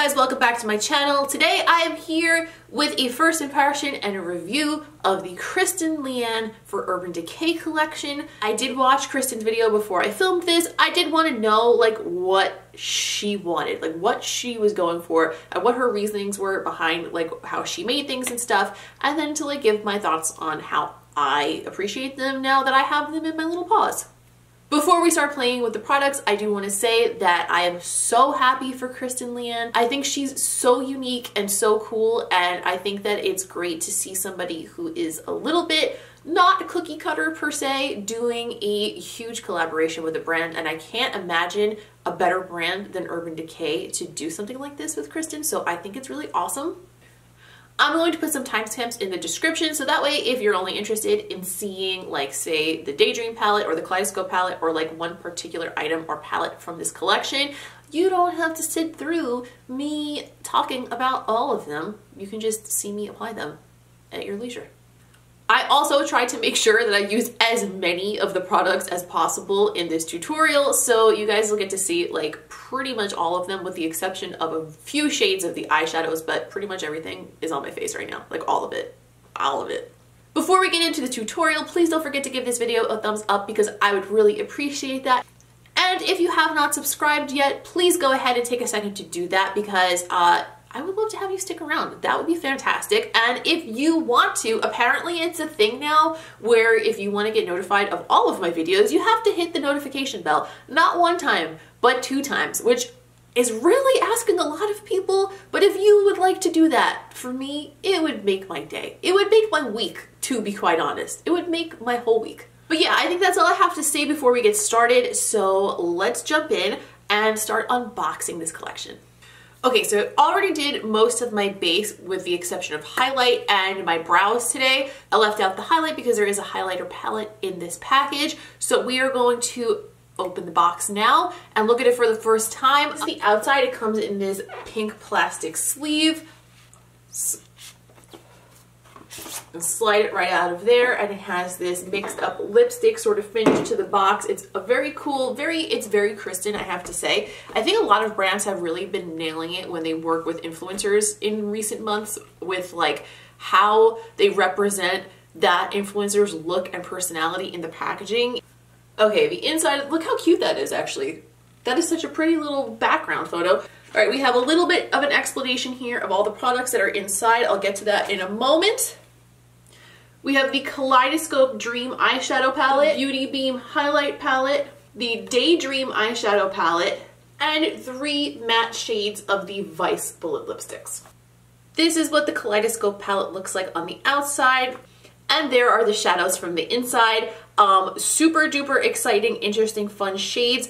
guys, welcome back to my channel. Today I am here with a first impression and a review of the Kristen Leanne for Urban Decay collection. I did watch Kristen's video before I filmed this. I did want to know like what she wanted, like what she was going for and what her reasonings were behind like how she made things and stuff, and then to like give my thoughts on how I appreciate them now that I have them in my little paws. Before we start playing with the products, I do want to say that I am so happy for Kristen Leanne. I think she's so unique and so cool, and I think that it's great to see somebody who is a little bit not cookie cutter per se doing a huge collaboration with a brand, and I can't imagine a better brand than Urban Decay to do something like this with Kristen, so I think it's really awesome. I'm going to put some timestamps in the description so that way if you're only interested in seeing like say the Daydream palette or the Kaleidoscope palette or like one particular item or palette from this collection, you don't have to sit through me talking about all of them. You can just see me apply them at your leisure. I also tried to make sure that I use as many of the products as possible in this tutorial, so you guys will get to see like pretty much all of them with the exception of a few shades of the eyeshadows, but pretty much everything is on my face right now, like all of it, all of it. Before we get into the tutorial, please don't forget to give this video a thumbs up because I would really appreciate that. And if you have not subscribed yet, please go ahead and take a second to do that because I would love to have you stick around. That would be fantastic. And if you want to, apparently it's a thing now where if you want to get notified of all of my videos, you have to hit the notification bell. Not one time, but 2 times, which is really asking a lot of people. But if you would like to do that, for me, it would make my day. It would make my week, to be quite honest. It would make my whole week. But yeah, I think that's all I have to say before we get started. So let's jump in and start unboxing this collection. Okay, so I already did most of my base with the exception of highlight and my brows today. I left out the highlight because there is a highlighter palette in this package. So we are going to open the box now and look at it for the first time. On the outside, it comes in this pink plastic sleeve. And slide it right out of there, and it has this mixed up lipstick sort of finish to the box. It's a very cool, it's very Kristen, I have to say. I think a lot of brands have really been nailing it when they work with influencers in recent months with like how they represent that influencer's look and personality in the packaging. Okay, the inside, look how cute that is actually. That is such a pretty little background photo. All right, we have a little bit of an explanation here of all the products that are inside. I'll get to that in a moment. We have the Kaleidoscope Dream Eyeshadow Palette, Beauty Beam Highlight Palette, the Daydream Eyeshadow Palette, and 3 matte shades of the Vice Bullet Lipsticks. This is what the Kaleidoscope palette looks like on the outside, and there are the shadows from the inside. Super duper exciting, interesting, fun shades.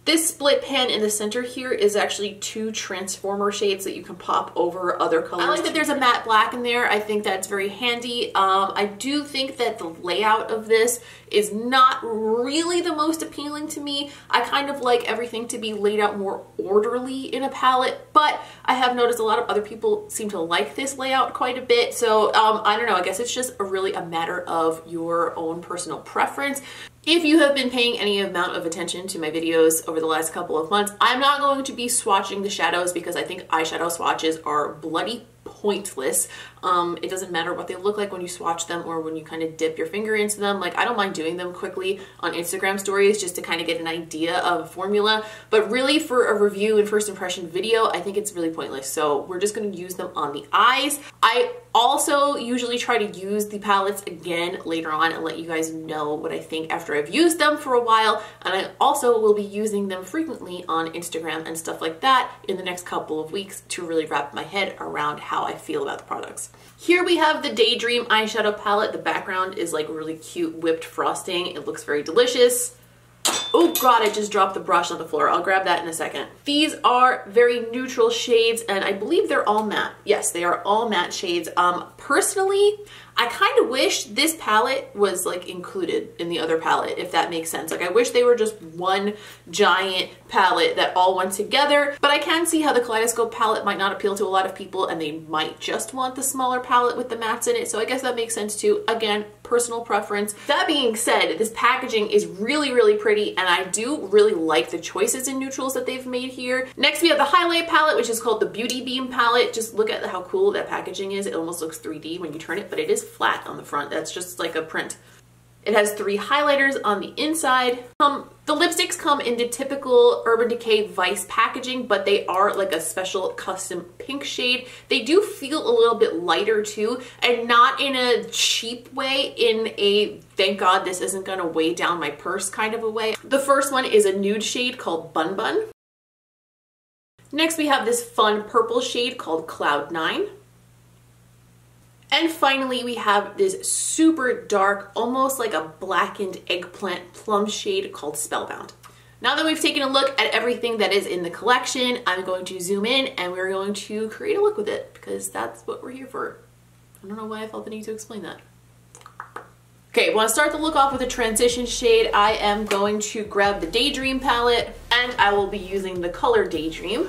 This split pan in the center here is actually 2 transformer shades that you can pop over other colors. I like that there's a matte black in there. I think that's very handy. I do think that the layout of this is not really the most appealing to me. I kind of like everything to be laid out more orderly in a palette, but I have noticed a lot of other people seem to like this layout quite a bit. So I don't know, I guess it's just really a matter of your own personal preference. If you have been paying any amount of attention to my videos over the last couple of months, I'm not going to be swatching the shadows because I think eyeshadow swatches are bloody pointless. It doesn't matter what they look like when you swatch them or when you kind of dip your finger into them. Like, I don't mind doing them quickly on Instagram stories just to kind of get an idea of formula, but really for a review and first impression video, I think it's really pointless. So we're just going to use them on the eyes. I also usually try to use the palettes again later on and let you guys know what I think after I've used them for a while, and I also will be using them frequently on Instagram and stuff like that in the next couple of weeks to really wrap my head around how I feel about the products. Here we have the Daydream eyeshadow palette. The background is like really cute whipped frosting. It looks very delicious. Oh god, I just dropped the brush on the floor. I'll grab that in a second. These are very neutral shades and I believe they're all matte. Yes, they are all matte shades. Personally, I kind of wish this palette was like included in the other palette, if that makes sense. Like I wish they were just one giant palette that all went together, but I can see how the Kaleidoscope palette might not appeal to a lot of people and they might just want the smaller palette with the mattes in it. So I guess that makes sense too. Again, personal preference. That being said, this packaging is really, really pretty and I do really like the choices in neutrals that they've made here. Next we have the highlight palette, which is called the Beauty Beam palette. Just look at how cool that packaging is. It almost looks 3D when you turn it, but it is flat on the front. That's just like a print. It has 3 highlighters on the inside. The lipsticks come into typical Urban Decay Vice packaging, but they are like a special custom pink shade. They do feel a little bit lighter too, and not in a cheap way, in a thank God this isn't gonna weigh down my purse kind of a way. The first one is a nude shade called Bun Bun. Next we have this fun purple shade called Cloud 9. And finally, we have this super dark, almost like a blackened eggplant plum shade called Spellbound. Now that we've taken a look at everything that is in the collection, I'm going to zoom in and we're going to create a look with it because that's what we're here for. I don't know why I felt the need to explain that. Okay, want to start the look off with a transition shade. I am going to grab the Daydream palette and I will be using the color Daydream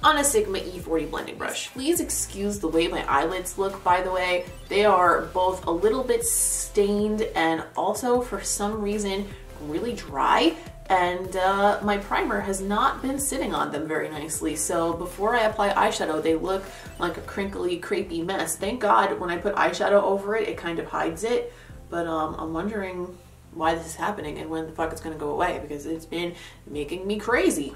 on a Sigma E40 blending brush. Please excuse the way my eyelids look, by the way. They are both a little bit stained and also for some reason really dry, and my primer has not been sitting on them very nicely. So before I apply eyeshadow, they look like a crinkly, crepey mess. Thank God when I put eyeshadow over it, it kind of hides it, but I'm wondering why this is happening and when the fuck it's gonna go away because it's been making me crazy.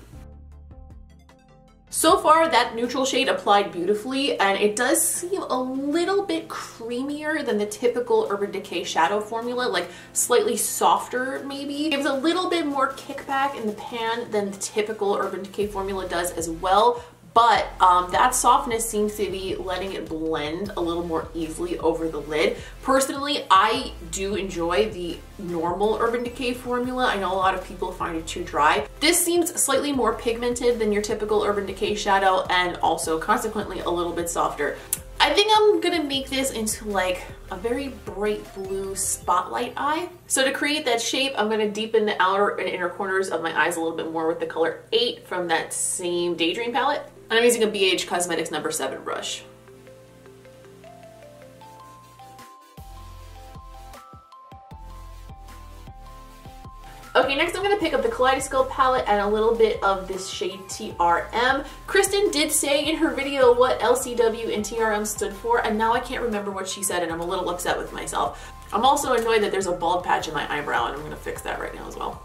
So far, that neutral shade applied beautifully, and it does seem a little bit creamier than the typical Urban Decay shadow formula, like slightly softer maybe. It gives a little bit more kickback in the pan than the typical Urban Decay formula does as well, but that softness seems to be letting it blend a little more easily over the lid. Personally, I do enjoy the normal Urban Decay formula. I know a lot of people find it too dry. This seems slightly more pigmented than your typical Urban Decay shadow and also consequently a little bit softer. I think I'm gonna make this into like a very bright blue spotlight eye. So to create that shape, I'm gonna deepen the outer and inner corners of my eyes a little bit more with the color 8 from that same Daydream palette. And I'm using a BH Cosmetics number 7 brush. Okay, next I'm going to pick up the Kaleidoscope palette and a little bit of this shade TRM. Kristen did say in her video what LCW and TRM stood for, and now I can't remember what she said and I'm a little upset with myself. I'm also annoyed that there's a bald patch in my eyebrow and I'm going to fix that right now as well.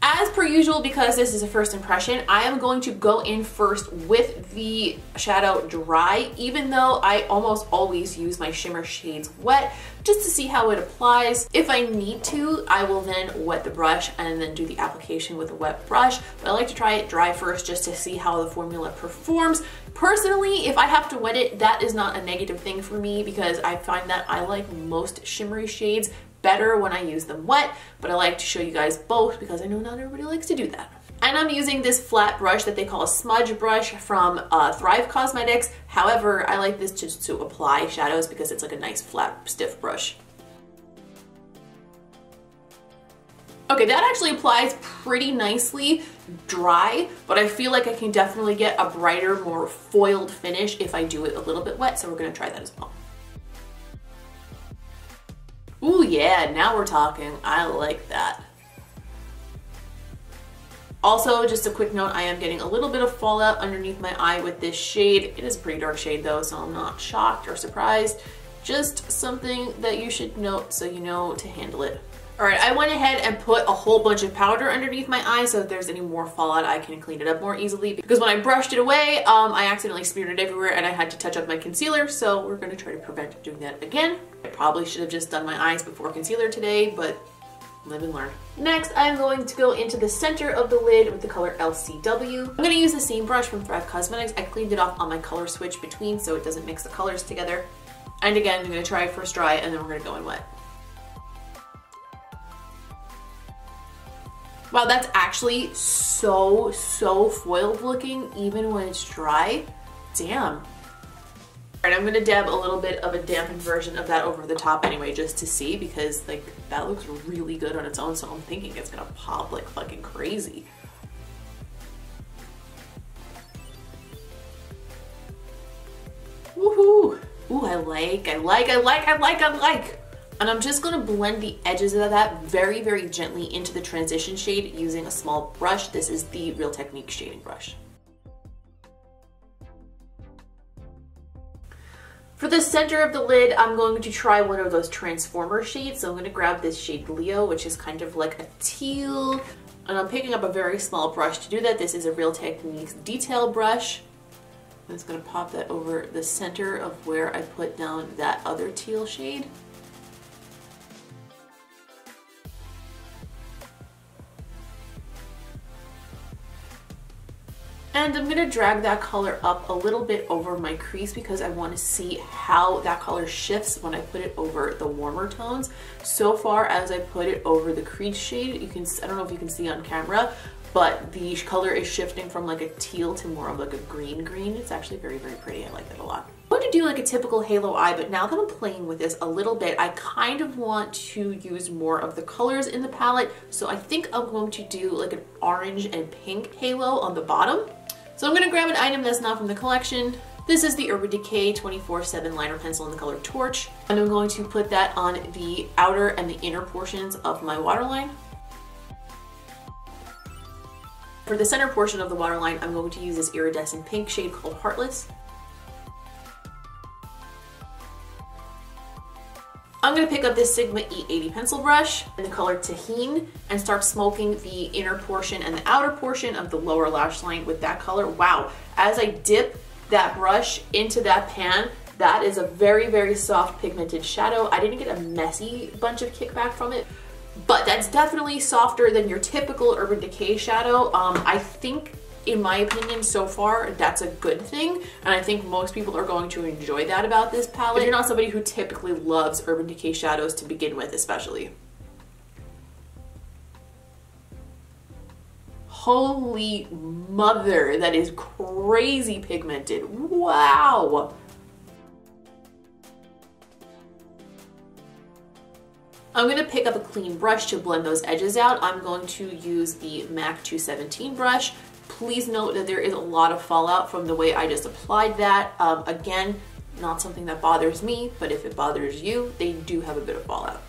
As per usual, because this is a first impression, I am going to go in first with the shadow dry, even though I almost always use my shimmer shades wet, just to see how it applies. If I need to, I will then wet the brush and then do the application with a wet brush, but I like to try it dry first just to see how the formula performs. Personally, if I have to wet it, that is not a negative thing for me because I find that I like most shimmery shades better when I use them wet, but I like to show you guys both because I know not everybody likes to do that. And I'm using this flat brush that they call a smudge brush from Thrive Cosmetics. However, I like this just to apply shadows because it's like a nice flat, stiff brush. Okay, that actually applies pretty nicely dry, but I feel like I can definitely get a brighter, more foiled finish if I do it a little bit wet, so we're gonna try that as well. Ooh yeah, now we're talking. I like that. Also, just a quick note, I am getting a little bit of fallout underneath my eye with this shade. It is a pretty dark shade though, so I'm not shocked or surprised. Just something that you should note so you know to handle it. All right, I went ahead and put a whole bunch of powder underneath my eye so if there's any more fallout, I can clean it up more easily. Because when I brushed it away, I accidentally smeared it everywhere and I had to touch up my concealer, so we're gonna try to prevent doing that again. I probably should have just done my eyes before concealer today, but live and learn. Next, I'm going to go into the center of the lid with the color LCW. I'm gonna use the same brush from Thrive Cosmetics. I cleaned it off on my color switch between so it doesn't mix the colors together. And again, I'm gonna try it first dry and then we're gonna go in wet. Wow, that's actually so foiled looking even when it's dry. Damn. Alright, I'm gonna dab a little bit of a dampened version of that over the top anyway, just to see, because like that looks really good on its own, so I'm thinking it's gonna pop like fucking crazy. Woohoo! Ooh, I like. And I'm just gonna blend the edges of that very, very gently into the transition shade using a small brush. This is the Real Techniques shading brush. For the center of the lid, I'm going to try one of those transformer shades. So I'm gonna grab this shade Leo, which is kind of like a teal, and I'm picking up a very small brush to do that. This is a Real Techniques detail brush. I'm just gonna pop that over the center of where I put down that other teal shade. And I'm gonna drag that color up a little bit over my crease because I want to see how that color shifts when I put it over the warmer tones. So far as I put it over the crease shade, you can, I don't know if you can see on camera, but the color is shifting from like a teal to more of like a green. It's actually very, very pretty. I like that a lot. I'm going to do like a typical halo eye, but now that I'm playing with this a little bit, I kind of want to use more of the colors in the palette. So I think I'm going to do like an orange and pink halo on the bottom. So I'm going to grab an item that's not from the collection. This is the Urban Decay 24/7 liner pencil in the color Torch. And I'm going to put that on the outer and the inner portions of my waterline. For the center portion of the waterline, I'm going to use this iridescent pink shade called Heartless. I'm going to pick up this Sigma E80 pencil brush in the color Tahine and start smoking the inner portion and the outer portion of the lower lash line with that color. Wow, as I dip that brush into that pan, that is a very, very soft pigmented shadow. I didn't get a messy bunch of kickback from it, but that's definitely softer than your typical Urban Decay shadow. I think, in my opinion, so far, that's a good thing. And I think most people are going to enjoy that about this palette. If you're not somebody who typically loves Urban Decay shadows to begin with, especially. Holy mother, that is crazy pigmented. Wow. I'm going to pick up a clean brush to blend those edges out. I'm going to use the MAC 217 brush. Please note that there is a lot of fallout from the way I just applied that. Again, not something that bothers me, but if it bothers you, they do have a bit of fallout.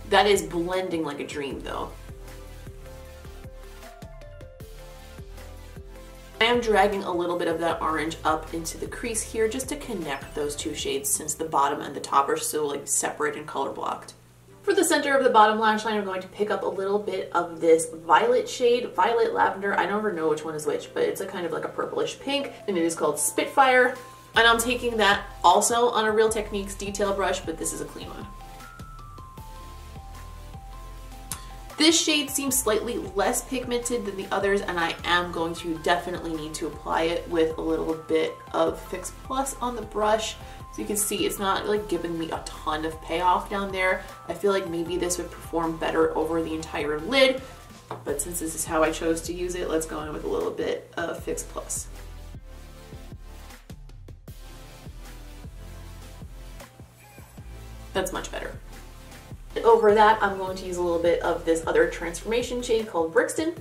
That is blending like a dream though. I am dragging a little bit of that orange up into the crease here just to connect those two shades, since the bottom and the top are so like separate and color blocked. For the center of the bottom lash line, I'm going to pick up a little bit of this violet shade, violet lavender. I never know which one is which, but it's a kind of like a purplish pink, and it is called Spitfire. And I'm taking that also on a Real Techniques detail brush, but this is a clean one. This shade seems slightly less pigmented than the others, and I am going to definitely need to apply it with a little bit of Fix Plus on the brush. So you can see it's not like giving me a ton of payoff down there. I feel like maybe this would perform better over the entire lid, but since this is how I chose to use it, let's go in with a little bit of Fix Plus. That's much better. Over that, I'm going to use a little bit of this other transformation shade called Brixton.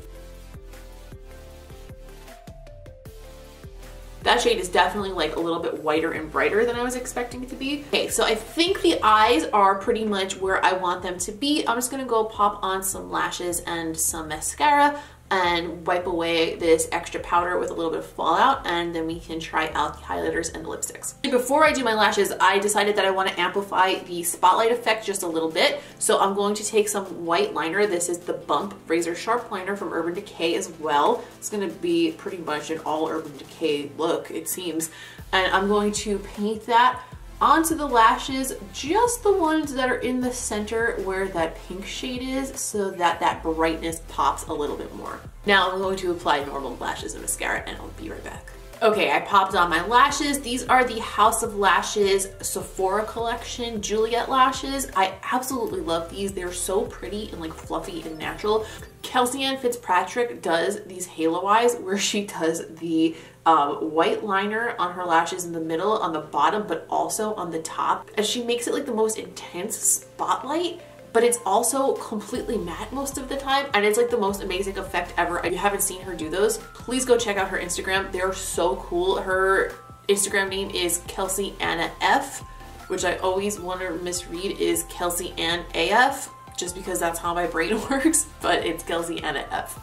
That shade is definitely like a little bit whiter and brighter than I was expecting it to be. Okay, so I think the eyes are pretty much where I want them to be. I'm just gonna go pop on some lashes and some mascara and wipe away this extra powder with a little bit of fallout, and then we can try out the highlighters and the lipsticks. Before I do my lashes, I decided that I want to amplify the spotlight effect just a little bit, so I'm going to take some white liner. This is the Bump Razor Sharp Liner from Urban Decay as well. It's going to be pretty much an all Urban Decay look, it seems, and I'm going to paint that onto the lashes, just the ones that are in the center where that pink shade is, so that that brightness pops a little bit more. Now I'm going to apply normal lashes and mascara, and I'll be right back. Okay, I popped on my lashes. These are the House of Lashes Sephora collection Juliet lashes. I absolutely love these. They're so pretty and like fluffy and natural. Kelsey-Ann Fitzpatrick does these halo eyes where she does the white liner on her lashes in the middle, on the bottom, but also on the top. And she makes it like the most intense spotlight, but it's also completely matte most of the time, and it's like the most amazing effect ever. If you haven't seen her do those, please go check out her Instagram. They're so cool. Her Instagram name is Kelsey Anna F, which I always want to misread is Kelsey Ann AF, just because that's how my brain works, but it's Kelsey Anna F.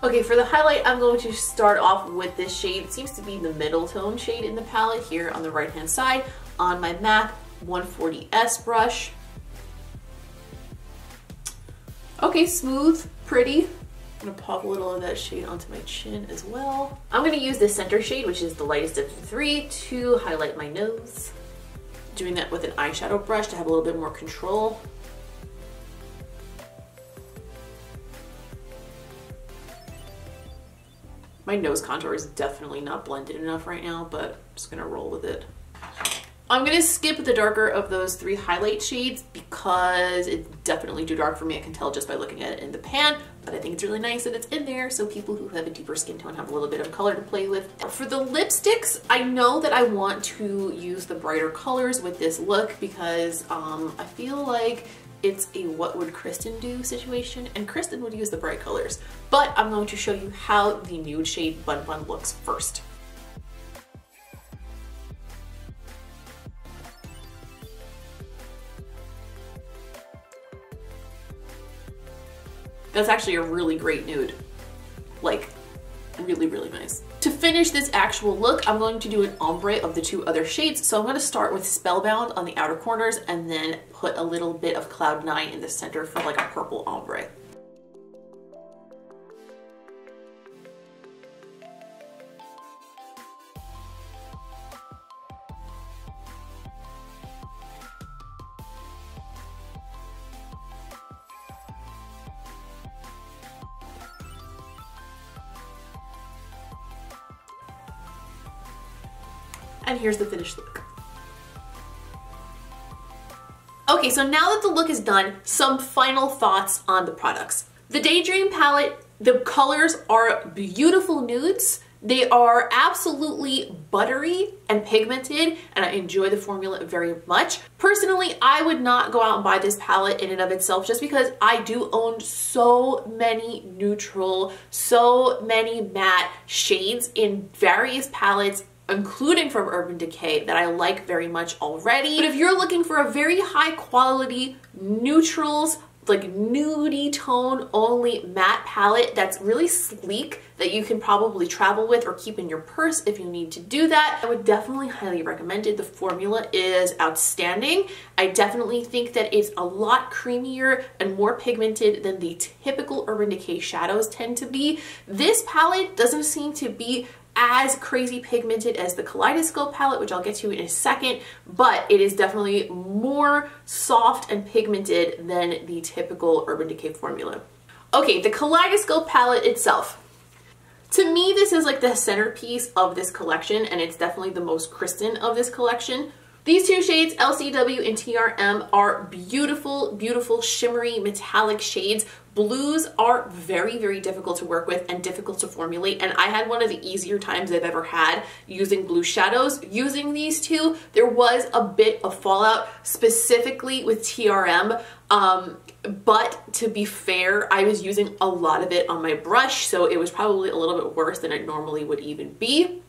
Okay, for the highlight, I'm going to start off with this shade. It seems to be the middle tone shade in the palette here on the right-hand side on my MAC 140S brush. Okay, smooth, pretty. I'm gonna pop a little of that shade onto my chin as well. I'm gonna use the center shade, which is the lightest of the three, to highlight my nose. Doing that with an eyeshadow brush to have a little bit more control. My nose contour is definitely not blended enough right now, but I'm just gonna roll with it. I'm gonna skip the darker of those three highlight shades because it's definitely too dark for me. I can tell just by looking at it in the pan, but I think it's really nice that it's in there so people who have a deeper skin tone have a little bit of color to play with. For the lipsticks, I know that I want to use the brighter colors with this look because I feel like it's a what would Kristen do situation, and Kristen would use the bright colors. But I'm going to show you how the nude shade Bun Bun looks first. That's actually a really great nude. Like, really, really nice. To finish this actual look, I'm going to do an ombre of the two other shades. So I'm going to start with Spellbound on the outer corners and then put a little bit of Cloud 9 in the center for like a purple ombre. And here's the finished look. Okay, so now that the look is done, some final thoughts on the products. The Daydream palette, the colors are beautiful nudes. They are absolutely buttery and pigmented, and I enjoy the formula very much. Personally, I would not go out and buy this palette in and of itself just because I do own so many neutral, so many matte shades in various palettes, including from Urban Decay, that I like very much already. But if you're looking for a very high quality neutrals, like nudie tone only matte palette that's really sleek that you can probably travel with or keep in your purse if you need to do that, I would definitely highly recommend it. The formula is outstanding. I definitely think that it's a lot creamier and more pigmented than the typical Urban Decay shadows tend to be. This palette doesn't seem to be as crazy pigmented as the Kaleidoscope palette, which I'll get to in a second, but it is definitely more soft and pigmented than the typical Urban Decay formula. Okay, the Kaleidoscope palette itself. To me, this is like the centerpiece of this collection, and it's definitely the most Kristen of this collection. These two shades, LCW and TRM, are beautiful, beautiful, shimmery, metallic shades. Blues are very, very difficult to work with and difficult to formulate, and I had one of the easier times I've ever had using blue shadows. Using these two, there was a bit of fallout, specifically with TRM, but to be fair, I was using a lot of it on my brush, so it was probably a little bit worse than it normally would even be.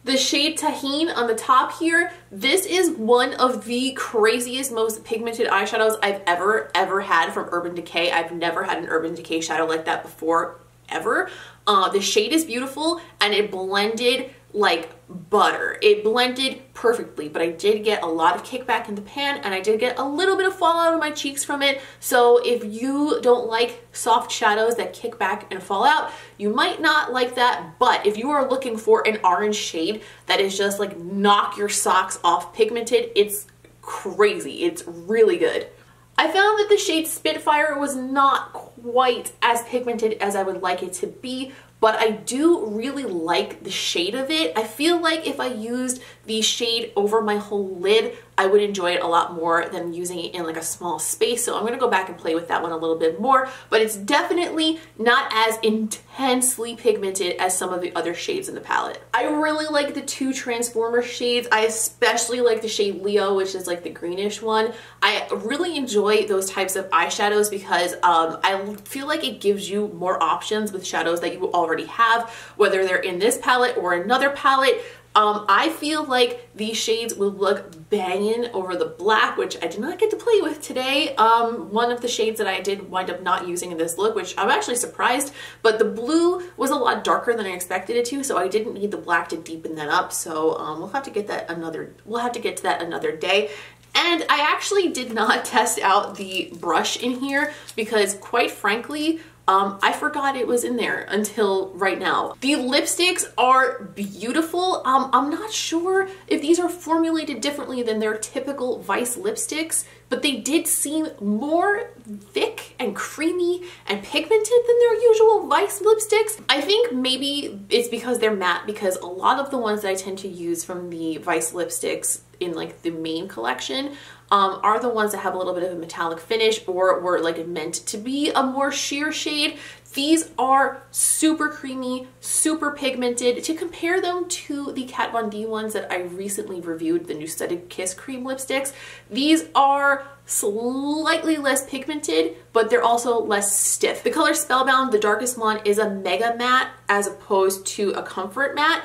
The shade Tahine on the top here, this is one of the craziest, most pigmented eyeshadows I've ever had from Urban Decay. I've never had an Urban Decay shadow like that before, ever. The shade is beautiful and it blended like butter. It blended perfectly, but I did get a lot of kickback in the pan and I did get a little bit of fallout on my cheeks from it. So if you don't like soft shadows that kick back and fall out, you might not like that. But if you are looking for an orange shade that is just like knock your socks off pigmented, it's crazy. It's really good. I found that the shade Spitfire was not quite as pigmented as I would like it to be, but I do really like the shade of it. I feel like if I used the shade over my whole lid, I would enjoy it a lot more than using it in like a small space. So I'm gonna go back and play with that one a little bit more, but it's definitely not as intensely pigmented as some of the other shades in the palette. I really like the two Transformer shades. I especially like the shade Leo, which is like the greenish one. I really enjoy those types of eyeshadows because I feel like it gives you more options with shadows that you already have, whether they're in this palette or another palette. I feel like these shades will look banging over the black, which I did not get to play with today. One of the shades that I did wind up not using in this look, which I'm actually surprised, but the blue was a lot darker than I expected it to, so I didn't need the black to deepen that up. So we'll have to get to that another day. And I actually did not test out the brush in here because, quite frankly, I forgot it was in there until right now. The lipsticks are beautiful. I'm not sure if these are formulated differently than their typical Vice lipsticks, but they did seem more thick and creamy and pigmented than their usual Vice lipsticks. I think maybe it's because they're matte, because a lot of the ones that I tend to use from the Vice lipsticks in like the main collection are the ones that have a little bit of a metallic finish or were like meant to be a more sheer shade. These are super creamy, super pigmented. To compare them to the Kat Von D ones that I recently reviewed, the new Studded Kiss cream lipsticks, these are slightly less pigmented, but they're also less stiff. The color Spellbound, the darkest one, is a mega matte as opposed to a comfort matte.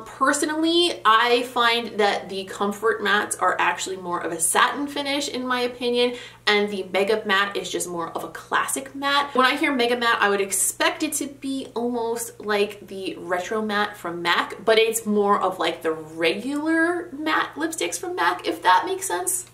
Personally, I find that the comfort mattes are actually more of a satin finish in my opinion, and the mega matte is just more of a classic matte. When I hear mega matte, I would expect it to be almost like the retro matte from MAC, but it's more of like the regular matte lipsticks from MAC, if that makes sense.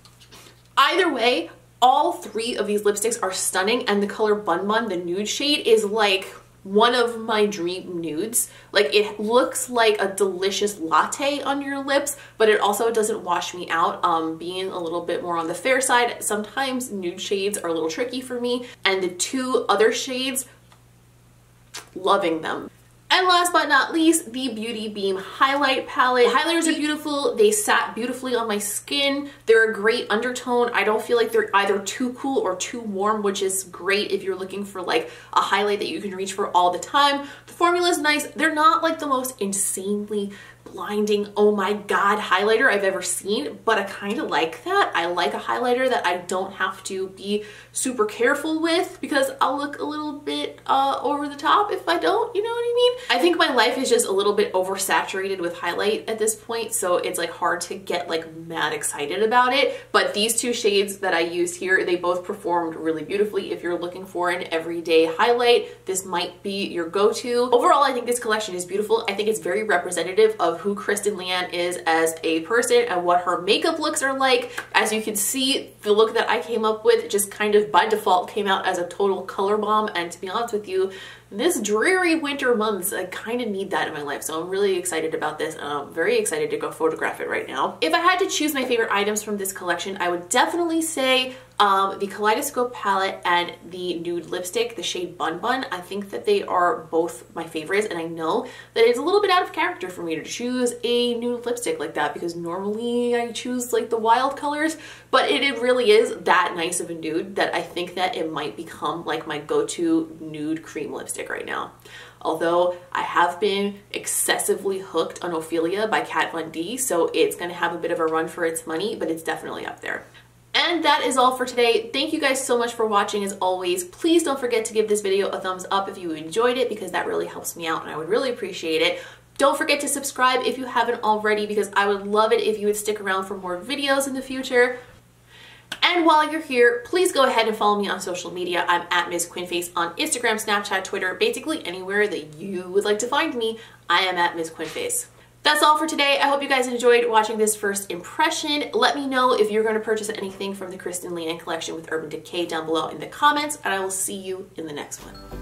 Either way, all three of these lipsticks are stunning, and the color Bun Bun, the nude shade, is like one of my dream nudes. Like, it looks like a delicious latte on your lips, but it also doesn't wash me out. Being a little bit more on the fair side, sometimes nude shades are a little tricky for me, and the two other shades, loving them. And last but not least, the Beauty Beam Highlight Palette. The highlighters are beautiful. They sat beautifully on my skin. They're a great undertone. I don't feel like they're either too cool or too warm, which is great if you're looking for like a highlight that you can reach for all the time. The formula is nice. They're not like the most insanely blinding, oh my god, highlighter I've ever seen, but I kind of like that. I like a highlighter that I don't have to be super careful with because I'll look a little bit over the top if I don't, you know what I mean? I think my life is just a little bit oversaturated with highlight at this point, so it's like hard to get like mad excited about it, but these two shades that I used here, they both performed really beautifully. If you're looking for an everyday highlight, this might be your go-to. Overall, I think this collection is beautiful. I think it's very representative of who Kristen Leanne is as a person and what her makeup looks are like. As you can see, the look that I came up with just kind of by default came out as a total color bomb, and to be honest with you, this dreary winter months, I kind of need that in my life, so I'm really excited about this, and I'm very excited to go photograph it right now. If I had to choose my favorite items from this collection, I would definitely say the Kaleidoscope palette and the nude lipstick, the shade Bun Bun. I think that they are both my favorites, and I know that it's a little bit out of character for me to choose a nude lipstick like that because normally I choose like the wild colors, but it really is that nice of a nude that I think that it might become like my go-to nude cream lipstick right now. Although I have been excessively hooked on Ophelia by Kat Von D, so it's going to have a bit of a run for its money, but it's definitely up there. And that is all for today. Thank you guys so much for watching as always. Please don't forget to give this video a thumbs up if you enjoyed it because that really helps me out and I would really appreciate it. Don't forget to subscribe if you haven't already because I would love it if you would stick around for more videos in the future. And while you're here, please go ahead and follow me on social media. I'm at Ms. Quinface on Instagram, Snapchat, Twitter, basically anywhere that you would like to find me, I am at Ms. Quinface. That's all for today. I hope you guys enjoyed watching this first impression. Let me know if you're going to purchase anything from the Kristen Leanne collection with Urban Decay down below in the comments, and I will see you in the next one.